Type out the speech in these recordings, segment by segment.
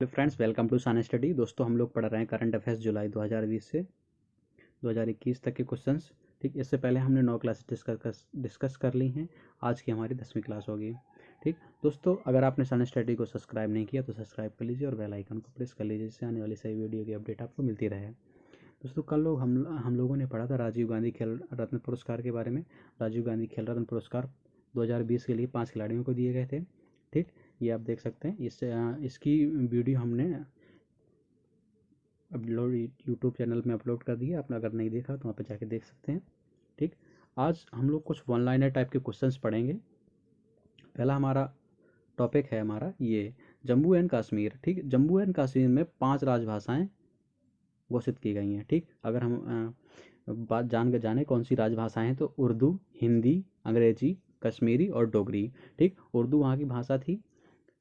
Hello friends, welcome to Sun Study. दोस्तों, हम लोग पढ़ रहे हैं करंट अफेयर्स जुलाई 2020 से 2021 तक के क्वेश्चंस। ठीक, इससे पहले हमने 9 क्लास डिस्कस कर ली हैं। आज की हमारी 10वीं क्लास होगी। ठीक दोस्तों, अगर आपने सन स्टडी को सब्सक्राइब नहीं किया तो सब्सक्राइब कर लीजिए और बेल आइकन को प्रेस कर लीजिए, जिससे आने वाली सभी वीडियो की अपडेट आपको मिलती रहे। दोस्तों, कल लोग हम लोगों ने पढ़ा था राजीव गांधी खेल रत्न पुरस्कार के बारे में। राजीव गांधी खेल रत्न पुरस्कार 2020 के लिए 5 खिलाड़ियों को दिए गए थे। ठीक, ये आप देख सकते हैं। इसकी वीडियो हमने अपलोड यूट्यूब चैनल में अपलोड कर दिया। आपने अगर नहीं देखा तो वहाँ पे जाके देख सकते हैं। ठीक, आज हम लोग कुछ वन लाइनर टाइप के क्वेश्चंस पढ़ेंगे। पहला हमारा टॉपिक है हमारा ये जम्मू एंड कश्मीर। ठीक, जम्मू एंड कश्मीर में 5 राजभाषाएं घोषित की गई हैं। ठीक, अगर हम बात जाने कौन सी राजभाषाएं हैं तो उर्दू, हिंदी, अंग्रेजी, कश्मीरी और डोगरी। ठीक, उर्दू वहाँ की भाषा थी,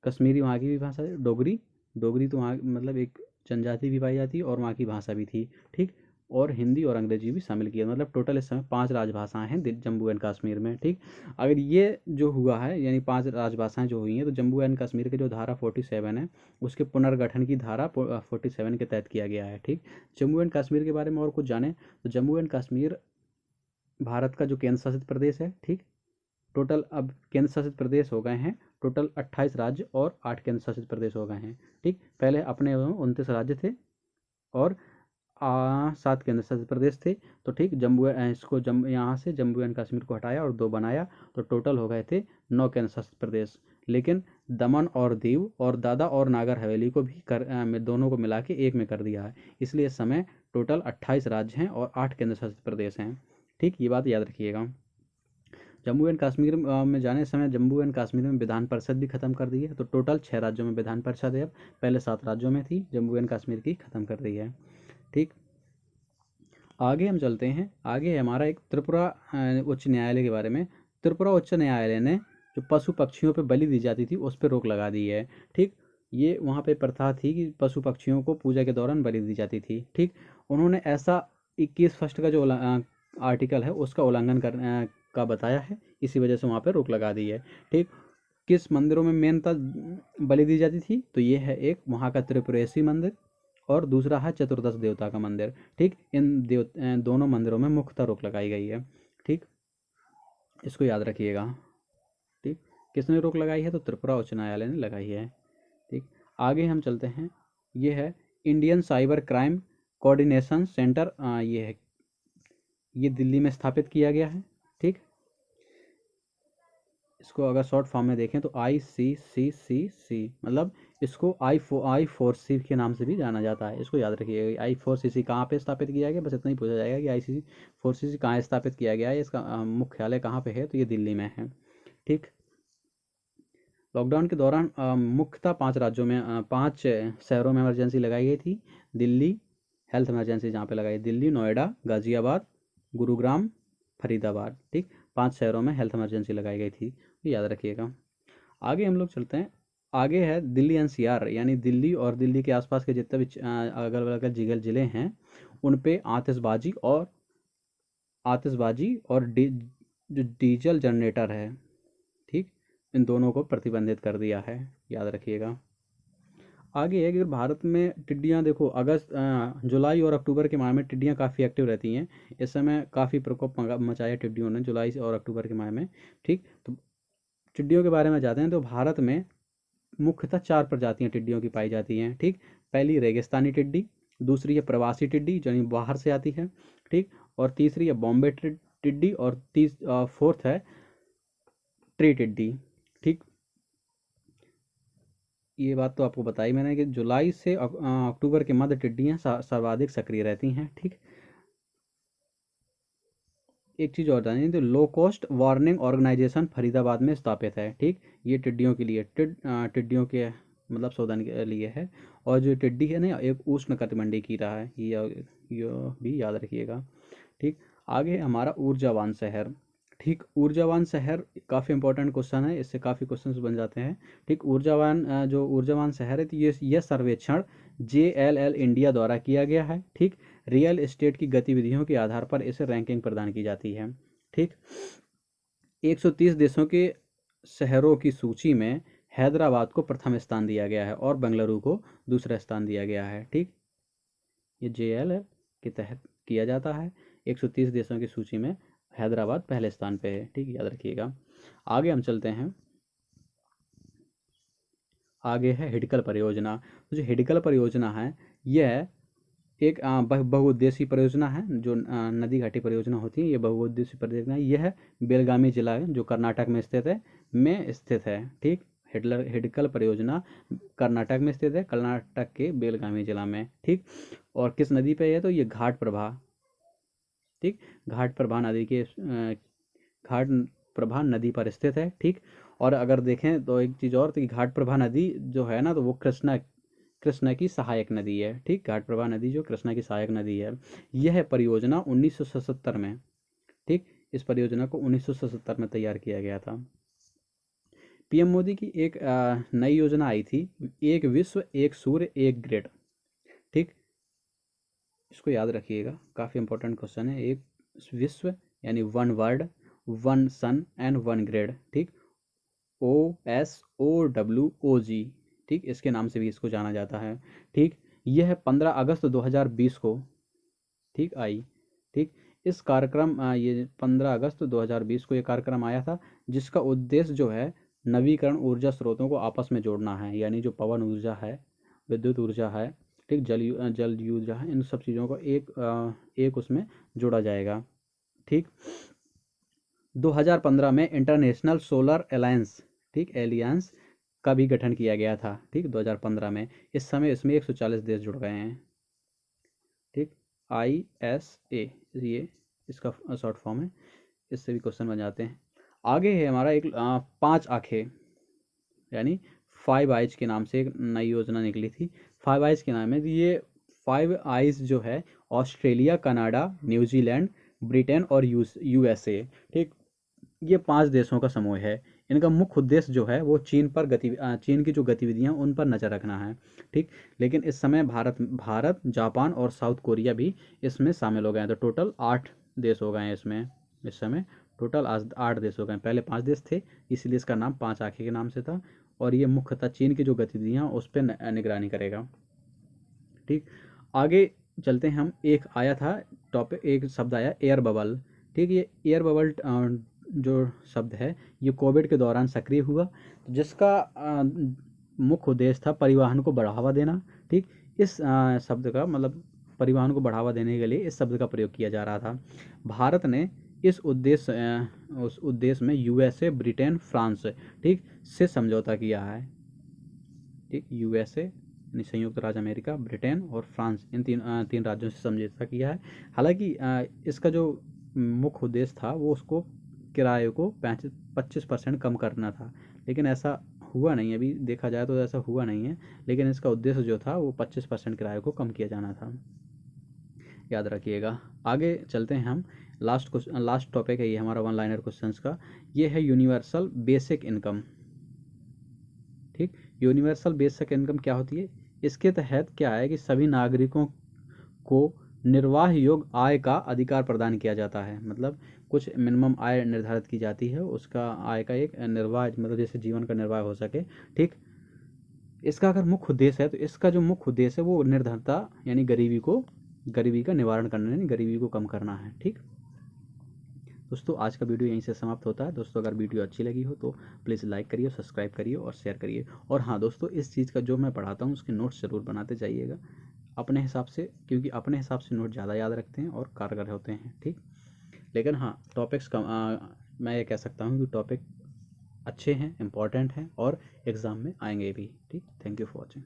कश्मीरी वहाँ की भी भाषा है, डोगरी तो वहाँ मतलब एक जनजाति भी पाई जाती है और वहाँ की भाषा भी थी। ठीक, और हिंदी और अंग्रेजी भी शामिल किया। मतलब टोटल इस समय 5 राजभाषाएं हैं जम्मू एंड कश्मीर में। ठीक, अगर ये जो हुआ है यानी 5 राजभाषाएं जो हुई हैं तो जम्मू एंड कश्मीर के जो धारा 47 है उसके पुनर्गठन की धारा 47 के तहत किया गया है। ठीक, जम्मू एंड कश्मीर के बारे में और कुछ जाने तो जम्मू एंड कश्मीर भारत का जो केंद्र शासित प्रदेश है। ठीक, टोटल अब केंद्र शासित प्रदेश हो गए हैं टोटल 28 राज्य और 8 केंद्र शासित प्रदेश हो गए हैं। ठीक, पहले अपने 29 राज्य थे और 7 केंद्र शासित प्रदेश थे। तो ठीक, यहाँ से जम्मू एंड कश्मीर को हटाया और 2 बनाया तो टोटल हो गए थे 9 केंद्र शासित प्रदेश। लेकिन दमन और दीव और दादा और नागर हवेली को भी दोनों को मिला के एक में कर दिया है। इसलिए इस समय टोटल 28 राज्य हैं और 8 केंद्र शासित प्रदेश हैं। ठीक, ये बात याद रखिएगा। जम्मू एंड कश्मीर में जाने समय जम्मू एंड कश्मीर में विधान परिषद भी खत्म कर दी है। तो टोटल 6 राज्यों में विधान परिषद है। अब पहले 7 राज्यों में थी, जम्मू एंड कश्मीर की खत्म कर दी है। ठीक, आगे हम चलते हैं। आगे हमारा एक त्रिपुरा उच्च न्यायालय के बारे में। त्रिपुरा उच्च न्यायालय ने जो पशु पक्षियों पर बलि दी जाती थी उस पर रोक लगा दी है। ठीक, ये वहाँ पे प्रथा थी कि पशु पक्षियों को पूजा के दौरान बलि दी जाती थी। ठीक, उन्होंने ऐसा 21 फर्स्ट का जो आर्टिकल है उसका उल्लंघन का बताया है, इसी वजह से वहाँ पे रोक लगा दी है। ठीक, किस मंदिरों में मेनता बलि दी जाती थी तो ये है एक वहाँ का त्रिपुरेशी मंदिर और दूसरा है चतुर्दश देवता का मंदिर। ठीक, इन दोनों मंदिरों में मुख्यतः रोक लगाई गई है। ठीक, इसको याद रखिएगा। ठीक, किसने रोक लगाई है तो त्रिपुरा उच्च न्यायालय ने लगाई है। ठीक, आगे हम चलते हैं। ये है Indian cyber crime coordination centre. ये है, ये दिल्ली में स्थापित किया गया है। ठीक, इसको अगर शॉर्ट फॉर्म में देखें तो ICCC मतलब इसको I4C के नाम से भी जाना जाता है। इसको याद रखिएगा। I4CC कहाँ पे स्थापित किया गया, बस इतना ही पूछा जाएगा कि I4CC कहाँ स्थापित किया गया है, इसका मुख्यालय कहाँ पे है तो ये दिल्ली में है। ठीक, लॉकडाउन के दौरान मुख्यतः 5 शहरों में इमरजेंसी लगाई गई थी। दिल्ली हेल्थ इमरजेंसी जहाँ पे लगाई, दिल्ली, नोएडा, गाजियाबाद, गुरुग्राम, फरीदाबाद। ठीक, 5 शहरों में हेल्थ इमरजेंसी लगाई गई थी, ये याद रखिएगा। आगे हम लोग चलते हैं। आगे है दिल्ली NCR यानी दिल्ली और दिल्ली के आसपास के जितने भी अगल बगल जिले हैं उन पे आतिशबाजी और जो डीजल जनरेटर है, ठीक, इन दोनों को प्रतिबंधित कर दिया है, याद रखिएगा। आगे है कि भारत में टिड्डियाँ देखो जुलाई और अक्टूबर के माह में टिड्डियाँ काफ़ी एक्टिव रहती हैं। इस समय काफ़ी प्रकोप मचाया टिड्डियों ने जुलाई और अक्टूबर के माह में। ठीक, तो टिड्डियों के बारे में जाते हैं तो भारत में मुख्यतः 4 प्रजातियां टिड्डियों की पाई जाती हैं। ठीक, पहली रेगिस्तानी टिड्डी, दूसरी है प्रवासी टिड्डी जो बाहर से आती है। ठीक, और तीसरी है बॉम्बे टिड्डी और फोर्थ है ट्री टिड्डी। ठीक, ये बात तो आपको बताई मैंने कि जुलाई से अक्टूबर के मध्य टिड्डियाँ सर्वाधिक सक्रिय रहती हैं। ठीक, एक चीज़ और जानिए तो low cost warning organisation Faridabad में स्थापित है। ठीक, ये टिड्डियों के लिए टिड्डियों के मतलब शोधन के लिए है। और जो टिड्डी है ना एक उष्ण कटिबंधीय कीड़ा है, ये भी याद रखिएगा। ठीक, आगे हमारा ऊर्जावान शहर। ठीक, ऊर्जावान शहर काफ़ी इंपॉर्टेंट क्वेश्चन है, इससे काफ़ी क्वेश्चंस बन जाते हैं। ठीक, जो ऊर्जावान शहर है तो ये सर्वेक्षण JLL इंडिया द्वारा किया गया है। ठीक, रियल एस्टेट की गतिविधियों के आधार पर इसे रैंकिंग प्रदान की जाती है। ठीक, 130 देशों के शहरों की सूची में हैदराबाद को प्रथम स्थान दिया गया है और बेंगलुरु को दूसरा स्थान दिया गया है। ठीक, ये JLL के तहत किया जाता है। 130 देशों की सूची में हैदराबाद पहले स्थान पे है। ठीक, याद रखिएगा। आगे हम चलते हैं। आगे है हिडकल परियोजना। तो जो हिडकल परियोजना है यह एक बहुउद्देशीय परियोजना है। जो नदी घाटी परियोजना होती है ये बहुउद्देशीय परियोजना है। यह बेलगामी जिला है जो कर्नाटक में स्थित है। ठीक, हिडकल परियोजना कर्नाटक में स्थित है, कर्नाटक के बेलगामी जिला में। ठीक, और किस नदी पे है? तो ये घाट प्रभा। ठीक, घाट प्रभा नदी पर स्थित है। ठीक, और अगर देखें तो एक चीज़ और, तो घाट प्रभा नदी जो है ना, तो वो कृष्णा की सहायक नदी है। ठीक, घाट प्रभा नदी जो कृष्णा की सहायक नदी है। यह परियोजना 1977 में, ठीक, इस परियोजना को 1977 में तैयार किया गया था। PM मोदी की एक नई योजना आई थी, एक विश्व एक सूर्य एक ग्रिड। ठीक, इसको याद रखिएगा, काफ़ी इंपॉर्टेंट क्वेश्चन है। एक विश्व यानी one world, one sun and one grid. ठीक, OSOWOG। ठीक, इसके नाम से भी इसको जाना जाता है। ठीक, यह 15 अगस्त 2020 को, ठीक, आई। ठीक, इस कार्यक्रम ये 15 अगस्त 2020 को ये कार्यक्रम आया था, जिसका उद्देश्य जो है नवीकरण ऊर्जा स्रोतों को आपस में जोड़ना है। यानी जो पवन ऊर्जा है, विद्युत ऊर्जा है, ठीक, जल ऊर्जा है, इन सब चीज़ों को एक उसमें जोड़ा जाएगा। ठीक, 2015 में इंटरनेशनल सोलर अलायंस, ठीक, एलियंस का भी गठन किया गया था। ठीक, 2015 में। इस समय इसमें 140 देश जुड़ गए हैं। ठीक, ISA ये इसका शॉर्ट फॉर्म है, इससे भी क्वेश्चन बन जाते हैं। आगे है हमारा एक 5 आंखें यानी 5 आइज के नाम से एक नई योजना निकली थी। 5 आइज के नाम है। ये 5 आइज जो है ऑस्ट्रेलिया, कनाडा, न्यूजीलैंड, ब्रिटेन और USA। ठीक, ये 5 देशों का समूह है। इनका मुख्य उद्देश्य जो है वो चीन की जो गतिविधियां उन पर नज़र रखना है। ठीक, लेकिन इस समय भारत, जापान और साउथ कोरिया भी इसमें शामिल हो गए हैं। तो टोटल 8 देश हो गए हैं इसमें। इस समय टोटल 8 देश हो गए हैं। पहले 5 देश थे, इसलिए इसका नाम 5 आंखें के नाम से था। और ये मुख्यतः चीन की जो गतिविधियाँ उस पर निगरानी करेगा। ठीक, आगे चलते हैं हम। एक आया था टॉपिक, एक शब्द आया एयर बबल। ठीक, ये एयर बबल जो शब्द है ये कोविड के दौरान सक्रिय हुआ, जिसका मुख्य उद्देश्य था परिवहन को बढ़ावा देना। ठीक, इस शब्द का मतलब परिवहन को बढ़ावा देने के लिए इस शब्द का प्रयोग किया जा रहा था। भारत ने उस उद्देश्य में USA, ब्रिटेन, फ्रांस, ठीक, से समझौता किया है। ठीक, USA यानी संयुक्त राज्य अमेरिका, ब्रिटेन और फ्रांस, इन तीन राज्यों से समझौता किया है। हालांकि इसका जो मुख्य उद्देश्य था वो उसको किराए को 25% कम करना था, लेकिन ऐसा हुआ नहीं। अभी देखा जाए तो ऐसा हुआ नहीं है, लेकिन इसका उद्देश्य जो था वो 25% किराए को कम किया जाना था। याद रखिएगा। आगे चलते हैं हम। लास्ट टॉपिक है ये हमारा वन लाइनर क्वेश्चंस का। ये है यूनिवर्सल बेसिक इनकम। ठीक, यूनिवर्सल बेसिक इनकम क्या होती है? इसके तहत क्या है कि सभी नागरिकों को निर्वाह योग्य आय का अधिकार प्रदान किया जाता है। मतलब कुछ मिनिमम आय निर्धारित की जाती है, उसका आय का एक निर्वाह, मतलब जैसे जीवन का निर्वाह हो सके। ठीक, इसका अगर मुख्य उद्देश्य है तो इसका जो मुख्य उद्देश्य है वो निर्धनता यानी गरीबी का निवारण करना, यानी गरीबी को कम करना है। ठीक दोस्तों, आज का वीडियो यहीं से समाप्त होता है। दोस्तों, अगर वीडियो अच्छी लगी हो तो प्लीज़ लाइक करिए, सब्सक्राइब करिए और शेयर करिए। और हाँ दोस्तों, इस चीज़ का जो मैं पढ़ाता हूँ उसके नोट्स ज़रूर बनाते जाइएगा अपने हिसाब से, क्योंकि अपने हिसाब से नोट ज़्यादा याद रखते हैं और कारगर होते हैं। ठीक, लेकिन हाँ टॉपिक्स का मैं ये कह सकता हूँ कि टॉपिक अच्छे हैं, इम्पॉर्टेंट हैं और एग्ज़ाम में आएंगे भी। ठीक, थैंक यू फॉर वॉचिंग।